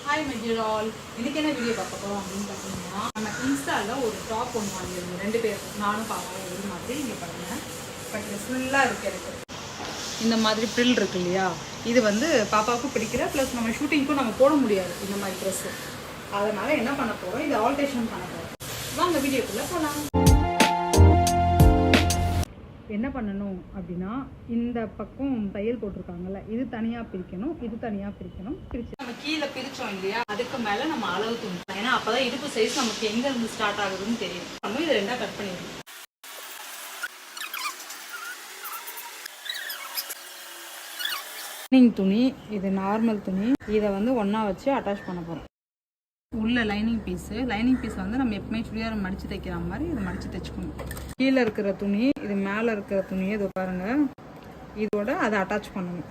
Hi my dear all. இன்னைக்கு என்ன video பார்க்க போகிறோம் அப்படின்னு பார்த்தீங்கன்னா, நம்ம இன்ஸ்டாவில் ஒரு டாப் ஒன்று வாங்கியிருந்தோம் 2 பேர், நானும் பாப்பாவும் ஒரு மாதிரி. இங்கே பாருங்கள், பட் இது ஃபுல்லாக இருக்குது. எனக்கு இந்த மாதிரி ப்ரில் இருக்கு இல்லையா, இது வந்து பாப்பாவுக்கும் பிடிக்கல, ப்ளஸ் நம்ம ஷூட்டிங்க்கும் நம்ம போட முடியாது இந்த மாதிரி ட்ரெஸ்ஸு. அதனால் என்ன பண்ண போகிறோம், இதை ஆல்ட்ரேஷன் பண்ண போகிறோம். வாங்க வீடியோக்குள்ளே போகலாம். என்ன பண்ணணும் அப்படின்னா, இந்த பக்கம் தையல் போட்டிருக்காங்கல்ல, இது தனியாக பிரிக்கணும், இது தனியாக பிரிக்கணும். பிரிச்சு நம்ம கீழே பிரித்தோம் இல்லையா, அதுக்கு மேலே நம்ம அளவு துணிக்கலாம். ஏன்னா அப்போ தான் இடுப்பு சைஸ் நமக்கு எங்கேருந்து ஸ்டார்ட் ஆகுதுன்னு தெரியும். நம்ம இதை 2ஆக கட் பண்ணிடணும். லைனிங் துணி, இது நார்மல் துணி, இதை வந்து ஒன்றா வச்சு அட்டாச் பண்ண போகிறோம். உள்ள லைனிங் பீஸ் வந்து நம்ம எப்பவுமே சுடிதாரை மடித்து தைக்கிற மாதிரி இதை மடித்து தைச்சுக்கணும். கீழே இருக்கிற துணி, இது மேலே இருக்கிற துணியை இதை பாருங்கள், இதோட அதை அட்டாச் பண்ணணும்.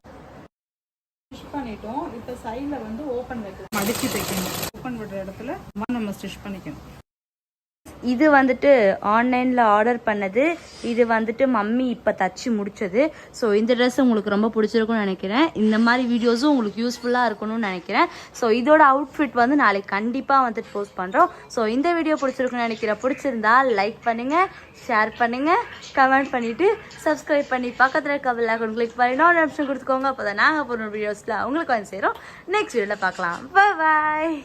ஸ்டிச் பண்ணிட்டோம். இப்போ சைடில் வந்து ஓப்பன் வைக்கணும், மடித்து தைக்கணும். ஓப்பன் பண்ணுற இடத்துல நம்ம ஸ்டிச் பண்ணிக்கணும். இது வந்துட்டு ஆன்லைனில் ஆர்டர் பண்ணது. இது வந்துட்டு மம்மி இப்போ தச்சு முடிச்சது. ஸோ இந்த ட்ரெஸ் உங்களுக்கு ரொம்ப பிடிச்சிருக்கும்னு நினைக்கிறேன். இந்த மாதிரி வீடியோஸும் உங்களுக்கு யூஸ்ஃபுல்லாக இருக்கணும்னு நினைக்கிறேன். ஸோ இதோட அவுட்ஃபிட் வந்து நாளைக்கு கண்டிப்பாக வந்துட்டு போஸ்ட் பண்ணுறோம். ஸோ இந்த வீடியோ பிடிச்சிருக்குன்னு பிடிச்சிருந்தா லைக் பண்ணுங்கள், ஷேர் பண்ணுங்கள், கமெண்ட் பண்ணிவிட்டு சப்ஸ்கிரைப் பண்ணி பக்கத்தில் இருக்க பெல் ஐகான் கிளிக் பண்ணி நோட் ஆப்ஷன் கொடுத்துக்கோங்க. அப்போ தான் நாங்கள் போகிற வீடியோஸில் உங்களுக்கு வந்து சேரும். நெக்ஸ்ட் வீடியோவில் பார்க்கலாம். பாய்.